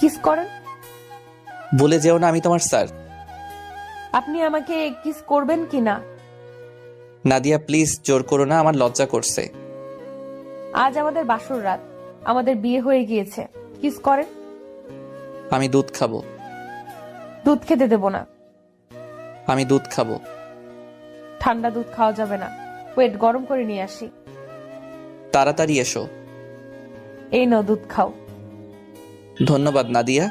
Kiss করেন। বলে যেও না আমি তোমার স্যার। আপনি আমাকে কিস করবেন কি না? নাদিয়া প্লিজ জোর করো না, আমার লজ্জা করছে। আজ আমাদের বাসর রাত, আমাদের বিয়ে হয়ে গিয়েছে, কিস করেন। আমি দুধ খাবো। দুধ খেতে দেব না। আমি দুধ খাবো। ঠান্ডা দুধ খাওয়া যাবে না, ওয়েট গরম করে নিয়ে আসি। তাড়াতাড়ি এসো। এই নাও দুধ খাও। ধন্যবাদ নাদিয়া।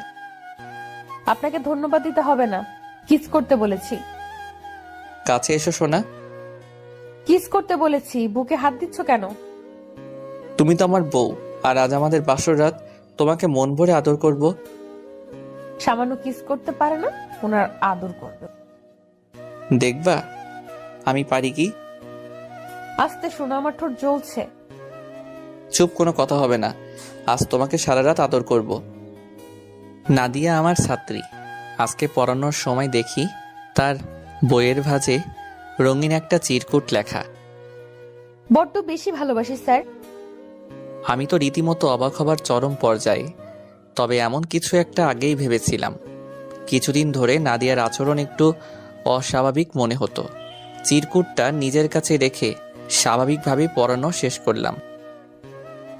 আপনাকে ধন্যবাদ দিতে হবে না, কিস করতে বলেছি। কাছে এসো সোনা। কিস করতে বলেছি, বুকে হাত দিচ্ছ কেন? তুমি তো আমার বউ, আর আজ আমাদের বাসর রাত, তোমাকে মন ভরে আদর করব। সামান্য কিস করতে পারে না, ওনার আদর করবে। দেখবা আমি পারি কি। আস্তে শোনো, আমার ঠোঁট জ্বলছে। চুপ, কোনো কথা হবে না, আজ তোমাকে সারা রাত আদর করব। নাদিয়া আমার ছাত্রী। আজকে পড়ানোর সময় দেখি তার বইয়ের ভাঁজে রঙিন একটা চিরকুট লেখা। বড্ড বেশি ভালোবাসি স্যার। আমি তো রীতিমতো অবাক হবার চরম পর্যায়ে। তবে এমন কিছু একটা আগেই ভেবেছিলাম। কিছুদিন ধরে নাদিয়ার আচরণ একটু অস্বাভাবিক মনে হতো। চিরকুটটা নিজের কাছে রেখে স্বাভাবিকভাবে পড়ানো শেষ করলাম।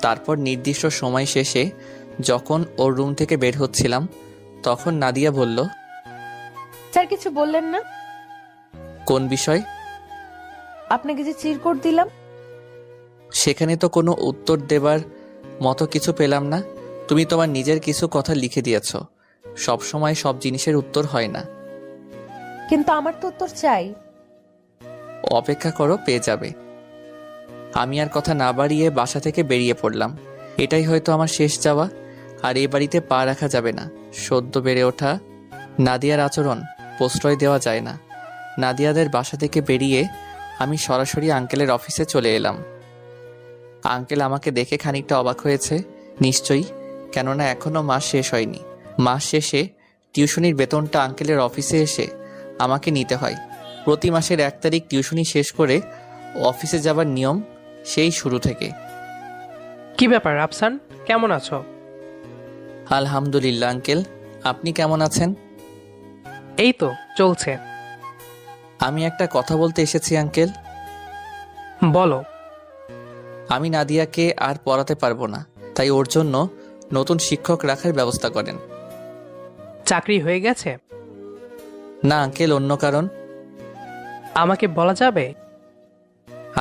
তারপর নির্দিষ্ট সময় শেষে যখন ওর রুম থেকে বের হচ্ছিলাম, তখন নাদিয়া বলল, স্যার কিছু বললেন না? কোন বিষয়? আপনাকে যে চিরকুট দিলাম। সেখানে তো কোনো উত্তর দেবার মতো কিছু পেলাম না। তুমি তোমার নিজের কিছু কথা লিখে দিয়েছ। সব সময় সব জিনিসের উত্তর হয় না। কিন্তু আমার তো উত্তর চাই। অপেক্ষা করো, পেয়ে যাবে। আমি আর কথা না বাড়িয়ে বাসা থেকে বেরিয়ে পড়লাম। এটাই হয়তো আমার শেষ যাওয়া, আর এই বাড়িতে পা রাখা যাবে না। সদ্য বেড়ে ওঠা নাদিয়ার আচরণ প্রশ্রয় দেওয়া যায় না। নাদিয়াদের বাসা থেকে বেরিয়ে আমি সরাসরি আঙ্কেলের অফিসে চলে এলাম। আঙ্কেল আমাকে দেখে খানিকটা অবাক হয়েছে নিশ্চয়ই, কেননা এখনও মাস শেষ হয়নি। মাস শেষে টিউশনির বেতনটা আঙ্কেলের অফিসে এসে আমাকে নিতে হয়। প্রতি মাসের 1 তারিখ টিউশনি শেষ করে অফিসে যাবার নিয়ম সেই শুরু থেকে। কি ব্যাপার আফসান, কেমন আছো? আলহামদুলিল্লাহ আঙ্কেল, আপনি কেমন আছেন? এই তো চলছে। আমি একটা কথা বলতে এসেছি আঙ্কেল। বলো। আমি নাদিয়াকে আর পড়াতে পারবো না, তাই ওর জন্য নতুন শিক্ষক রাখার ব্যবস্থা করেন। চাকরি হয়ে গেছে? না আঙ্কেল, অন্য কারণ। আমাকে বলা যাবে?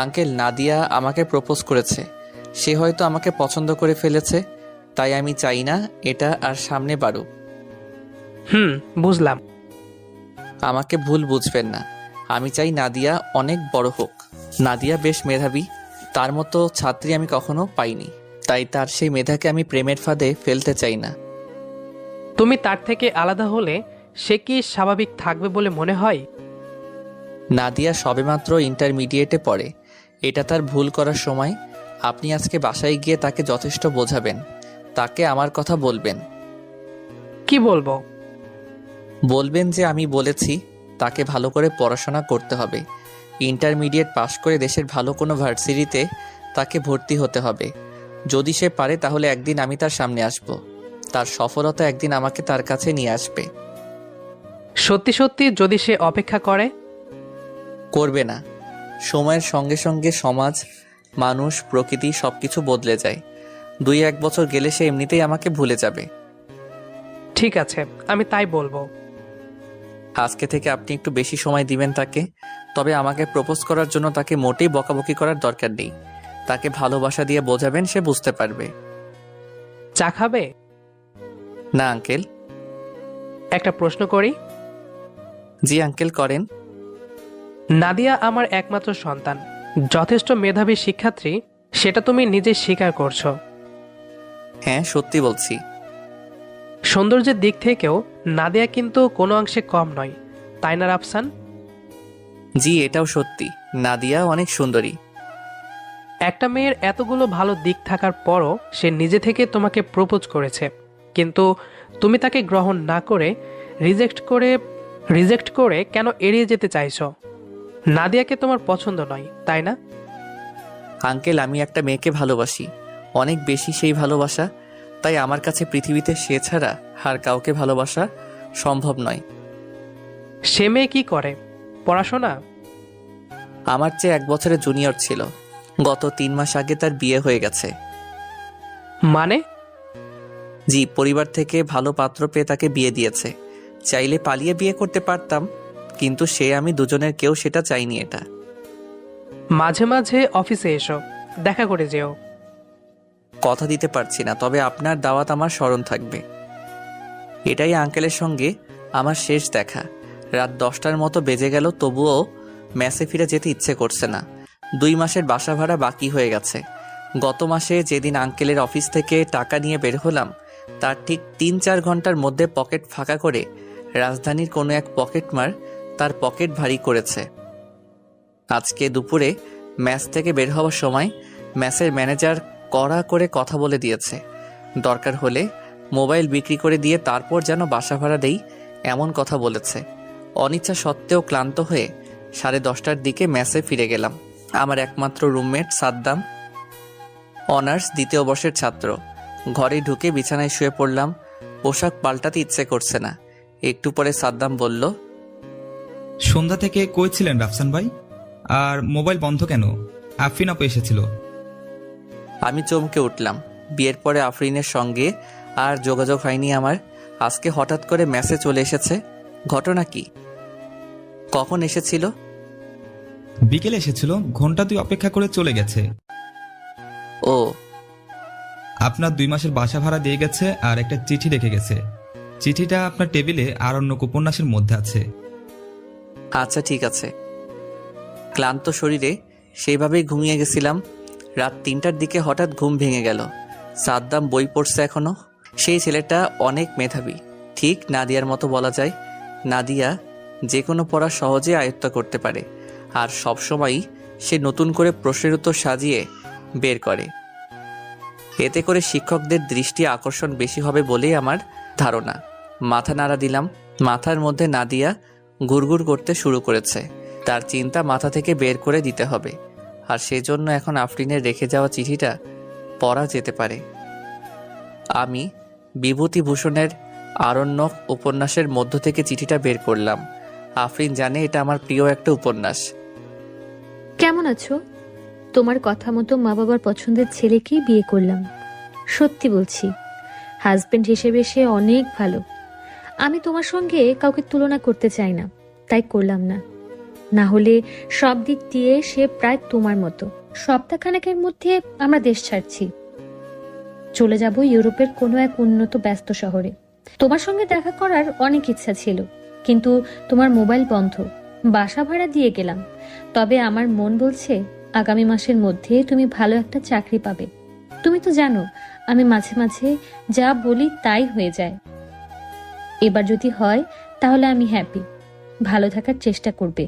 আঙ্কেল, নাদিয়া আমাকে প্রপোজ করেছে। সে হয়তো আমাকে পছন্দ করে ফেলেছে, তাই আমি চাই না এটা আর সামনে বাড়ুক। বুঝলাম। আমাকে ভুল বুঝবেন না, আমি চাই নাদিয়া অনেক বড় হোক। নাদিয়া বেশ মেধাবী, তার মতো ছাত্রী আমি কখনো পাইনি, তাই তার সেই মেধাকে আমি প্রেমের ফাঁদে ফেলতে চাই না। তুমি তার থেকে আলাদা হলে সে কি স্বাভাবিক থাকবে বলে মনে হয়? নাদিয়া সবেমাত্র ইন্টারমিডিয়েটে পড়ে, এটা তার ভুল করার সময়। আপনি আজকে বাসায় গিয়ে তাকে যথেষ্ট বোঝাবেন, তাকে আমার কথা বলবেন। কি বলবো? বলবেন যে আমি বলেছি তাকে ভালো করে পড়াশোনা করতে হবে। ইন্টারমিডিয়েট পাশ করে দেশের ভালো কোনো ভার্সিটিতে তাকে ভর্তি হতে হবে। যদি সে পারে তাহলে একদিন আমি তার সামনে আসব। তার সফলতা একদিন আমাকে তার কাছে নিয়ে আসবে। সত্যি সত্যি যদি সে অপেক্ষা করে? করবে না। সময়ের সঙ্গে সঙ্গে সমাজ, মানুষ, প্রকৃতি সবকিছু বদলে যায়। 2-1 বছর গেলে সে এমনিতেই আমাকে ভুলে যাবে। ঠিক আছে, আমি তাই বলবো। আজকে থেকে আপনি একটু বেশি সময় দিবেন তাকে। তবে আমাকে প্রপোজ করার জন্য তাকে মোটেই বকাবকি করার দরকার নেই। তাকে ভালোবাসা দিয়ে বোঝাবেন, সে বুঝতে পারবে। চা খাবে? না আঙ্কেল। একটা প্রশ্ন করি। জি আঙ্কেল, করেন। নাদিয়া আমার একমাত্র সন্তান, যথেষ্ট মেধাবী শিক্ষার্থী, সেটা তুমি নিজে স্বীকার করছো। হ্যাঁ, সত্যি বলছি। সৌন্দর্যের দিক থেকেও নাদিয়া কিন্তু কোনো অংশে কম নয়, তাই না রাফসান? জি, এটাও সত্যি, নাদিয়া অনেক সুন্দরী। একটা মেয়ের এতগুলো ভালো দিক থাকার পরও সে নিজে থেকে তোমাকে প্রপোজ করেছে, কিন্তু তুমি তাকে গ্রহণ না করে রিজেক্ট করে কেন এড়িয়ে যেতে চাইছো? নাদিয়াকে তোমার পছন্দ নয়, তাই না? আঙ্কেল, আমি একটা মেয়েকে ভালোবাসি, অনেক বেশি সেই ভালোবাসা। তাই আমার কাছে পৃথিবীতে সে ছাড়া আর কাউকে ভালোবাসা সম্ভব নয়। সে মেয়ে কি করে? পড়াশোনা? আমার চেয়ে 1 বছরের জুনিয়র ছিল। গত 3 মাস আগে তার বিয়ে হয়ে গেছে। মানে? জি, পরিবার থেকে ভালো পাত্র পেয়ে তাকে বিয়ে দিয়েছে। চাইলে পালিয়ে বিয়ে করতে পারতাম, কিন্তু সে আমি দুজনের কেউ সেটা চাইনি। এটা মাঝে মাঝে অফিসে এসো, দেখা করে যেও। কথা দিতে পারছি না, তবে আপনার দাওয়াত আমার স্মরণ থাকবে। এটাই আঙ্কেলের সঙ্গে আমার শেষ দেখা। রাত 10টার মতো বেজে গেল, তবুও মেসে ফিরে যেতে ইচ্ছে করছে না। 2 মাসের বাসা ভাড়া বাকি হয়ে গেছে। গত মাসে যেদিন আঙ্কেলের অফিস থেকে টাকা নিয়ে বের হলাম, তার ঠিক 3-4 ঘন্টার মধ্যে পকেট ফাঁকা করে রাজধানীর কোনো এক পকেটমার তার পকেট ভারী করেছে। আজকে দুপুরে ম্যাচ থেকে বের হওয়ার সময় ম্যাচের ম্যানেজার কড়া করে কথা বলে দিয়েছে, দরকার হলে মোবাইল বিক্রি করে দিয়ে তারপর যেন বাসা ভাড়া দেই, এমন কথা বলেছে। অনিচ্ছা সত্ত্বেও ক্লান্ত হয়ে 10:30টার দিকে ম্যাচে ফিরে গেলাম। আমার একমাত্র রুমমেট সাদ্দাম, অনার্স 2য় বর্ষের ছাত্র। ঘরে ঢুকে বিছানায় শুয়ে পড়লাম। পোশাক পাল্টাতে ইচ্ছে করছে না। একটু পরে সাদ্দাম বলল, সন্ধ্যা থেকে কই ছিলেন রাফসান ভাই? আর মোবাইল বন্ধ কেন? আফরিন আপু এসেছিল। আমি চমকে উঠলাম। বিয়ের পরে আফরিনের সঙ্গে আর যোগাযোগ হয়নি আমার। আজকে হঠাৎ করে মেসেজ চলে এসেছে। ঘটনা কি? কখন এসেছিল? বিকেলে এসেছিল, ঘন্টা 2 অপেক্ষা করে চলে গেছে। ও, আপনার 2 মাসের বাসা ভাড়া দিয়ে গেছে আর একটা চিঠি রেখে গেছে। চিঠিটা আপনার টেবিলে আরণ্যক উপন্যাসের মধ্যে আছে। আচ্ছা ঠিক আছে। ক্লান্ত শরীরে সেইভাবেই ঘুমিয়ে গেছিলাম। রাত 3টার দিকে হঠাৎ ঘুম ভেঙে গেল। সাদ্দাম বই পড়ছে এখনো। সেই ছেলেটা অনেক মেধাবী, ঠিক নাদিয়ার মতো বলা যায়। নাদিয়া যে কোনো পড়া সহজে আয়ত্ত করতে পারে, আর সবসময়ই সে নতুন করে প্রশ্নের উত্তর সাজিয়ে বের করে। এতে করে শিক্ষকদের দৃষ্টি আকর্ষণ বেশি হবে বলেই আমার ধারণা। মাথা নাড়া দিলাম। মাথার মধ্যে নাদিয়া গুড়গুড় করতে শুরু করেছে। তার চিন্তা মাথা থেকে বের করে দিতে হবে, আর সেজন্য এখন আফরিনের রেখে যাওয়া চিঠিটা পড়া যেতে পারে। আমি বিভূতিভূষণের আরণ্যক উপন্যাসের মধ্য থেকে চিঠিটা বের করলাম। আফরিন জানে এটা আমার প্রিয় একটা উপন্যাস। কেমন আছো? তোমার কথা মতো মা বাবার পছন্দের ছেলেকেই বিয়ে করলাম। সত্যি বলছি, হাজবেন্ড হিসেবে সে অনেক ভালো। আমি তোমার সঙ্গে কাউকে তুলনা করতে চাই না, তাই করলাম না। না হলে সব দিক দিয়ে সে প্রায় তোমার মতো। সপ্তাহখানেকের মধ্যে আমরা দেশ ছাড়ছি, চলে যাব ইউরোপের কোনো এক উন্নত ব্যস্ত শহরে। তোমার সঙ্গে দেখা করার অনেক ইচ্ছা ছিল, কিন্তু তোমার মোবাইল বন্ধ। বাসা ভাড়া দিয়ে গেলাম, তবে আমার মন বলছে আগামী মাসের মধ্যে তুমি ভালো একটা চাকরি পাবে। তুমি তো জানো আমি মাঝে মাঝে যা বলি তাই হয়ে যায়। এবার যদি হয় তাহলে আমি হ্যাপি। ভালো থাকার চেষ্টা করবে।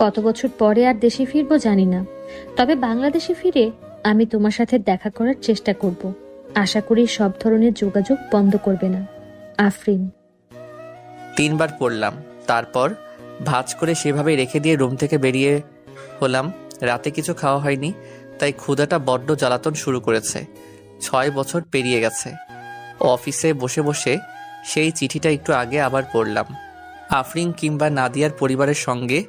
কত বছর পরে আর দেশে ফিরবো জানি না, তবে বাংলাদেশে ফিরে আমি তোমার সাথে দেখা করার চেষ্টা করব। আশা করি সব ধরনের যোগাযোগ বন্ধ করবে না। আফরিন। 3 বার পড়লাম, তারপর ভাঁজ করে সেভাবেই রেখে দিয়ে রুম থেকে বেরিয়ে হলাম। রাতে কিছু খাওয়া হয়নি, তাই ক্ষুধাটা বড্ড জ্বালাতন শুরু করেছে। 6 বছর পেরিয়ে গেছে। অফিসে বসে বসে সেই চিঠিটা একটু আগে আবার পড়লাম। আফরিন কিংবা নাদিয়ার পরিবারের সঙ্গে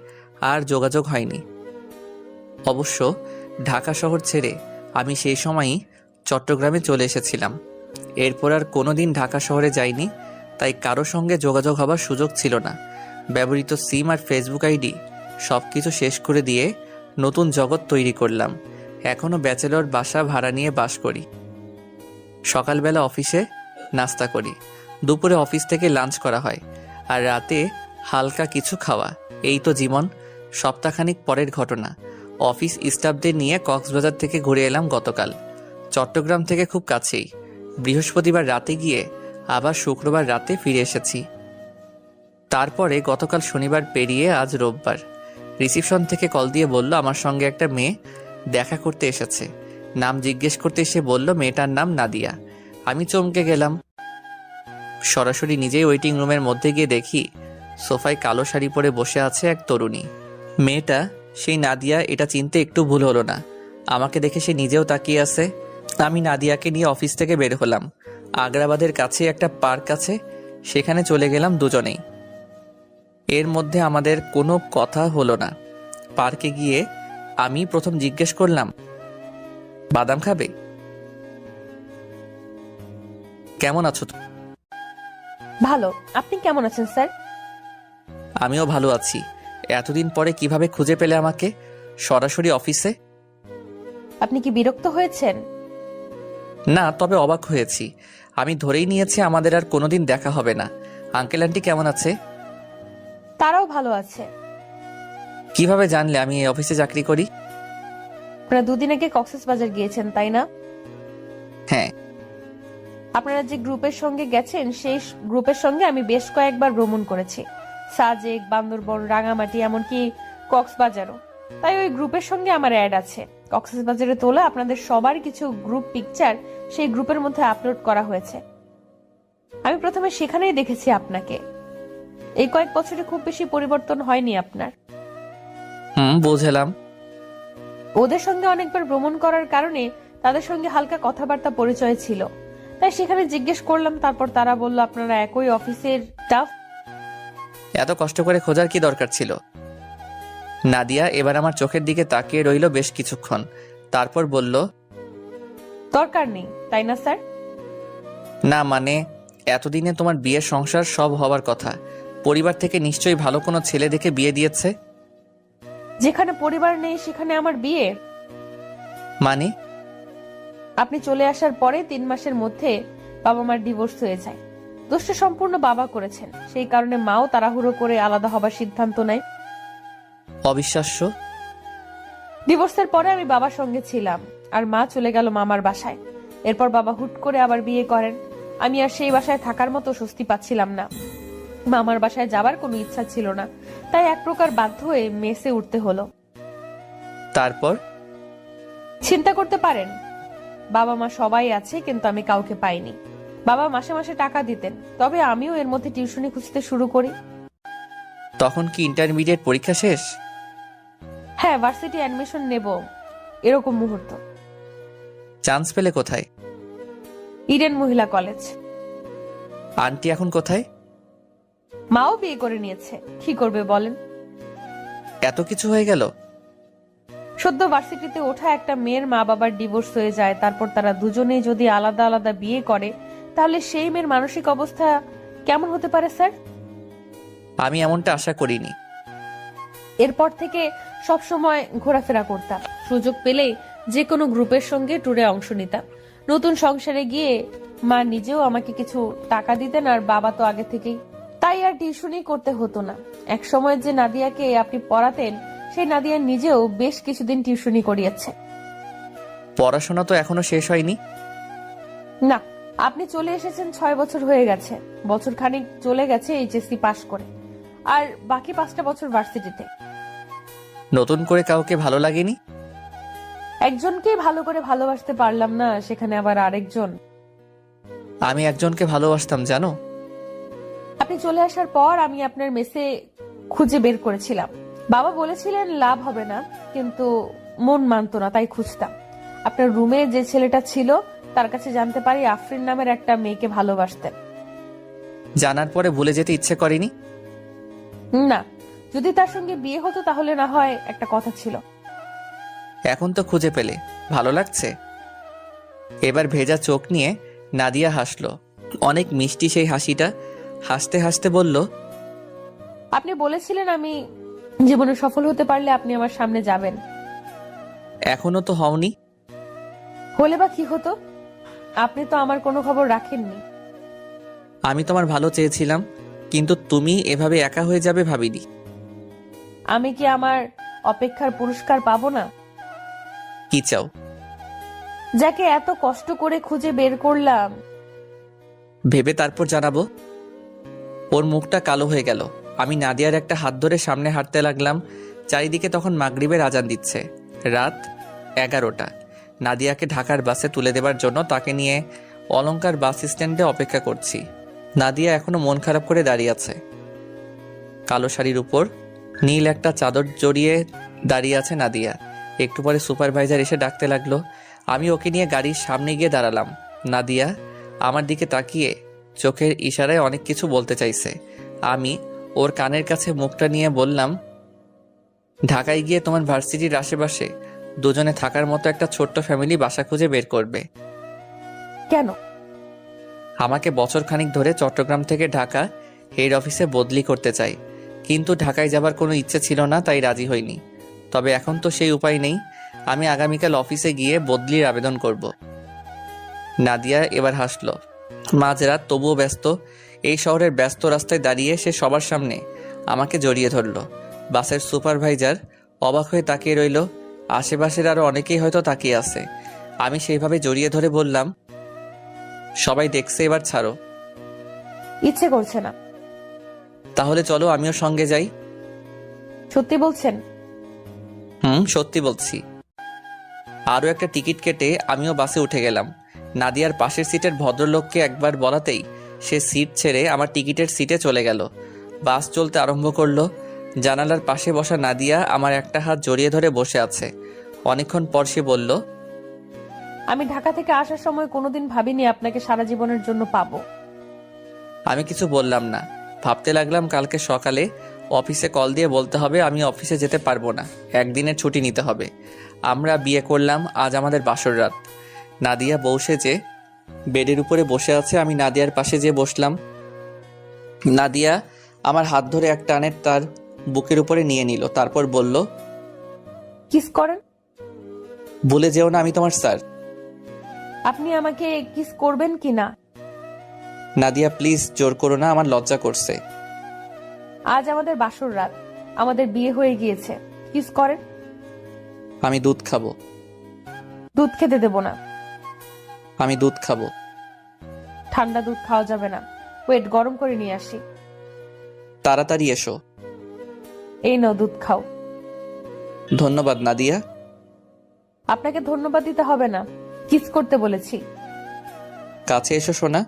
আর যোগাযোগ হয়নি। অবশ্য ঢাকা শহর ছেড়ে আমি সেই সময়ই চট্টগ্রামে চলে এসেছিলাম। এরপর আর কোনোদিন ঢাকা শহরে যাইনি, তাই কারো সঙ্গে যোগাযোগ হবার সুযোগ ছিল না। ব্যবহৃত সিম আর ফেসবুক আইডি সব কিছু শেষ করে দিয়ে নতুন জগৎ তৈরি করলাম। এখনও ব্যাচেলর বাসা ভাড়া নিয়ে বাস করি। সকালবেলা অফিসে নাস্তা করি, দুপুরে অফিস থেকে লাঞ্চ করা হয়, আর রাতে হালকা কিছু খাওয়া। এই তো জীবন। সপ্তাহখানিক পরের ঘটনা। অফিস স্টাফদের নিয়ে কক্সবাজার থেকে ঘুরে এলাম গতকাল। চট্টগ্রাম থেকে খুব কাছেই। বৃহস্পতিবার রাতে গিয়ে আবার শুক্রবার রাতে ফিরে এসেছি। তারপরে গতকাল শনিবার পেরিয়ে আজ রোববার। রিসিপশন থেকে কল দিয়ে বলল আমার সঙ্গে একটা মেয়ে দেখা করতে এসেছে। নাম জিজ্ঞেস করতে এসে বলল মেয়েটার নাম নাদিয়া। আমি চমকে গেলাম। সরাসরি নিজেই ওয়েটিং রুমের মধ্যে গিয়ে দেখি সোফায় কালো শাড়ি পরে বসে আছে এক তরুণী। মেয়েটা সেই নাদিয়া, এটা চিনতে একটু ভুল হলো না। আমাকে দেখে সে নিজেও তাকিয়ে আছে। আমি নাদিয়াকে নিয়ে অফিস থেকে বের হলাম। আগ্রাবাদের কাছে একটা পার্ক আছে, সেখানে চলে গেলাম দুজনেই। এর মধ্যে আমাদের কোনো কথা হলো না। পার্কে গিয়ে আমি প্রথম জিজ্ঞেস করলাম, বাদাম খাবে? কেমন আছো তুমি? ভালো। আপনি কেমন আছেন স্যার? আমিও ভালো আছি। এতদিন পরে কিভাবে খুঁজে পেলে আমাকে সরাসরি অফিসে? আপনি কি বিরক্ত হয়েছেন? না, তবে অবাক হয়েছি। আমি ধরেই নিয়েছি আমাদের আর কোনোদিন দেখা হবে না। আঙ্কেল আন্টি কেমন আছে? তারাও ভালো আছে। কিভাবে জানলে আমি এই অফিসে চাকরি করি? আপনারা দুদিন আগে কক্সবাজার গিয়েছেন, তাই না? হ্যাঁ। আপনারা যে গ্রুপের সঙ্গে গেছেন, সেই গ্রুপের সঙ্গে আমি বেশ কয়েকবার ভ্রমণ করেছি। সাজেক, বান্দরবন, রাঙামাটি, এমনকি কক্সবাজারও। তাই ওই গ্রুপের সঙ্গে আমার অ্যাড আছে। কক্সবাজারে তোলা আপনাদের সবার কিছু গ্রুপ পিকচার সেই গ্রুপের মধ্যে আপলোড করা হয়েছে। আমি প্রথমে সেখানেই দেখেছি আপনাকে। এই কয়েক বছরে খুব বেশি পরিবর্তন হয়নি আপনার। বুঝলাম। ওদের সঙ্গে অনেকবার ভ্রমণ করার কারণে তাদের সঙ্গে হালকা কথাবার্তা পরিচয় ছিল, তাই সেখানে জিজ্ঞেস করলাম। তারপর তারা বলল আপনারা একই অফিসের স্টাফ। এত কষ্ট করে খোঁজার কি দরকার ছিল? নাদিয়া এবার আমার চোখের দিকে তাকিয়ে রইল বেশ কিছুক্ষণ, তারপর বলল, দরকার নেই, তাই না স্যার? না মানে, এতদিনে তোমার বিয়ের সংসার সব হবার কথা। পরিবার থেকে নিশ্চয়ই ভালো কোনো ছেলে দেখে বিয়ে দিয়েছে। যেখানে পরিবার নেই সেখানে আমার বিয়ে? মানে? আপনি চলে আসার পরে 3 মাসের মধ্যে বাবা মার ডিভোর্স হয়ে যায়। দোষটা সম্পূর্ণ বাবা করেছেন, সেই কারণে মাও তাড়াহুড়ো করে আলাদা হবার সিদ্ধান্ত নেয়। অবিশ্বাস্য। ডিভোর্সের পরে আমি বাবার সঙ্গে ছিলাম, আর মা চলে গেল মামার বাসায়। এরপর বাবা হুট করে আবার বিয়ে করেন। আমি আর সেই বাসায় থাকার মতো স্বস্তি পাচ্ছিলাম না। মামার বাসায় যাবার কোনো ইচ্ছা ছিল না, তাই এক প্রকার বাধ্য হয়ে মেসে উঠতে হলো। তারপর? চিন্তা করতে পারেন, বাবা মা সবাই আছে, কিন্তু আমি কাউকে পাইনি। বাবা মাসে মাসে টাকা দিতেন, তবে আমিও এর মধ্যে টিউশনি খুঁজতে শুরু করি। তখন কি ইন্টারমিডিয়েট পরীক্ষা শেষ? হ্যাঁ, ভার্সিটি অ্যাডমিশন নেব এরকম মুহূর্ত। চান্স পেলে কোথায়? ইডেন মহিলা কলেজ। আন্টি এখন কোথায়? মাও বিয়ে করে নিয়েছে, কি করবে বলেন? এত কিছু হয়ে গেল? সদ্য ভার্সিটিতে ওঠা একটা মেয়ের মা বাবার ডিভোর্স হয়ে যায়, তারপর তারা দুজনেই যদি আলাদা আলাদা বিয়ে করে, তাহলে সেই মেয়ের মানসিক অবস্থা কেমন হতে পারে স্যার? আমি এমনটা আশা করিনি। এরপর থেকে সব সময় ঘোরাফেরা করতাম, সুযোগ পেলেই যে কোনো গ্রুপের সঙ্গে ট্যুরে অংশ নিতাম। নতুন সংসারে গিয়ে মা নিজেও আমাকে কিছু টাকা দিতেন, আর বাবা তো আগে থেকেই। তাই আর টিউশনি করতে হতো না। এক সময় যে নাদিয়াকে আপনি পড়াতেন, সেই নাদিয়া নিজেও বেশ কিছুদিন টিউশনি করিয়েছে। পড়াশোনা তো এখনো শেষ হয়নি। না, আপনি চলে এসেছেন 6 বছর হয়ে গেছে। বছর খানিক চলে গেছে এইচএসসি পাশ করে, আর বাকি 5টা বছর ভার্সিটিতে। নতুন করে কাউকে ভালো লাগেনি? একজনকে ভালো করে ভালোবাসতে পারলাম না, সেখানে আবার আরেকজন। আমি একজনকে ভালোবাসতাম জানো। আপনি চলে আসার পর আমি আপনার মেসে খুঁজে বের করেছিলাম। বাবা বলেছিলেন লাভ হবে না, কিন্তু মন মানতো না, তাই খুঁজতাম। আপনার রুমে যে ছেলেটা ছিল, তার কাছে জানতে পারি আফরিন নামের একটা মেয়েকে ভালোবাসতেন। জানার পরে ভুলে যেতে ইচ্ছে করেনি? না, যদি তার সঙ্গে বিয়ে হতো তাহলে না হয় একটা কথা ছিল। এখন তো খুঁজে পেলে, ভালো লাগছে? এবার ভেজা চোখ নিয়ে নাদিয়া হাসলো, অনেক মিষ্টি সেই হাসিটা। হাসতে হাসতে বলল, আপনি বলেছিলেন আমি জীবনে সফল হতে পারলে আপনি আমার সামনে যাবেন। এখনো তো হওনি। হলে বা কি হতো? আপনি তো আমার কোনো খবর রাখেননি। আমি তোমার ভালো চেয়েছিলাম, কিন্তু তুমি এভাবে একা হয়ে যাবে ভাবিনি। আমি কি আমার অপেক্ষার পুরস্কার পাবো না? কি চাও? যাকে এত কষ্ট করে খুঁজে বের করলাম। ভেবে তারপর জানাবো। ওর মুখটা কালো হয়ে গেল। আমি নাদিয়ার একটা হাত ধরে সামনে হাঁটতে লাগলাম। চারিদিকে তখন মাগরিবের আজান দিচ্ছে। রাত 11টা। নাদিয়াকে ঢাকার বাসে তুলে দেবার জন্য তাকে নিয়ে অলংকার বাস স্ট্যান্ডে অপেক্ষা করছি। নাদিয়া এখনো মন খারাপ করে দাঁড়িয়ে আছে। কালো শাড়ির উপর নীল একটা চাদর জড়িয়ে দাঁড়িয়ে আছে নাদিয়া। একটু পরে সুপারভাইজার এসে ডাকতে লাগলো। আমি ওকে নিয়ে গাড়ির সামনে গিয়ে দাঁড়ালাম। নাদিয়া আমার দিকে তাকিয়ে চোখের ইশারায় অনেক কিছু বলতে চাইছে। আমি ওর কানের কাছে মুখটা নিয়ে বললাম, ঢাকায় গিয়ে তোমার ভার্সিটির আশেপাশে দুজনে থাকার মতো একটা ছোট্ট ফ্যামিলি বাসা খুঁজে বের করবে। কেন? আমাকে বছর খানিক ধরে চট্টগ্রাম থেকে ঢাকা হেড অফিসে বদলি করতে চাই, কিন্তু ঢাকায় যাবার কোনো ইচ্ছে ছিল না, তাই রাজি হইনি। তবে এখন তো সেই উপায় নেই। আমি আগামীকাল অফিসে গিয়ে বদলির আবেদন করব। নাদিয়া এবার হাসলো। মাঝরাত তবুও ব্যস্ত। এই শহরের ব্যস্ত রাস্তায় দাঁড়িয়ে সে সবার সামনে আমাকে জড়িয়ে ধরল। বাসের সুপারভাইজার অবাক হয়ে তাকিয়ে রইল। আশেপাশের আরো অনেকেই হয়তো তাকিয়ে আছে। আমি সেইভাবে জড়িয়ে ধরে বললাম, সবাই দেখছে, এবার ছাড়ো। ইচ্ছে করছে না। তাহলে চলো, আমিও সঙ্গে যাই। সত্যি বলছেন? সত্যি বলছি। আরও একটা টিকিট কেটে আমিও বাসে উঠে গেলাম। নাদিয়ার পাশের সিটের ভদ্রলোককে একবার বলাতেই সে সিট ছেড়ে আমার টিকিটের সিটে চলে গেল। বাস চলতে আরম্ভ করলো। জানালার পাশে বসা নাদিয়া আমার একটা হাত জড়িয়ে ধরে বসে আছে। অনেকক্ষণ পর সে বলল, আমি ঢাকা থেকে আসার সময় কোনোদিন ভাবিনি আপনাকে সারা জীবনের জন্য পাবো। আমি কিছু বললাম না। ভাবতে লাগলাম কালকে সকালে অফিসে কল দিয়ে বলতে হবে আমি অফিসে যেতে পারবো না, একদিনের ছুটি নিতে হবে। আমরা বিয়ে করলাম, আজ আমাদের বাসর রাত। নাদিয়া বউ সেজে বেডের উপরে বসে আছে। আমি নাদিয়ার পাশে যেয়ে বসলাম। নাদিয়া আমার হাত ধরে এক টানের তার বুকের উপরে নিয়ে নিল, তারপর বলল, কিস করেন। ভুলে যেও না আমি তোমার স্যার। আপনি আমাকে কিস করবেন কি না? নাদিয়া প্লিজ, জোর করো না, আমার লজ্জা করছে। আজ আমাদের বাসর রাত, আমাদের বিয়ে হয়ে গিয়েছে। কিস করেন। আমি দুধ খাবো। দুধ খেতে দেব না। আমি দুধ খাবো। ঠান্ডা দুধ খাওয়া যাবে না। ওয়েট, গরম করে নিয়ে আসি। তাড়াতাড়ি এসো। এই নাও দুধ খাও। ধন্যবাদ নাদিয়া। আপনাকে ধন্যবাদ দিতে হবে না, কিস করতে বলেছি। কাছে এসো সোনা।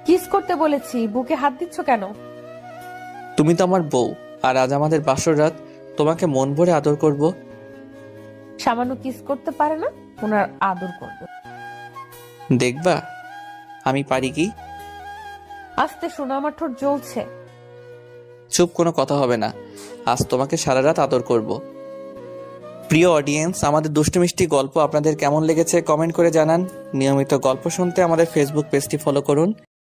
কিস করতে বলেছি, বুকে হাত দিচ্ছ কেন? তুমি তো আমার বউ, আর আজ আমাদের বাসর রাত, তোমাকে মন ভরে আদর করব। সামান্য কিস করতে পারে না, ওনার আদর করবে। দেখবা আমি পারি কি। আস্তে শোনো, আমার ঠোঁট জ্বলছে। চুপ, কোনো কথা হবে না। আজ তোমাকে সারা রাত আদর করব। প্রিয় অডিয়েন্স, আমাদের দুষ্টু মিষ্টি গল্প আপনাদের কেমন লেগেছে কমেন্ট করে জানান। নিয়মিত গল্প শুনতে আমাদের ফেসবুক পেজটি ফলো করুন।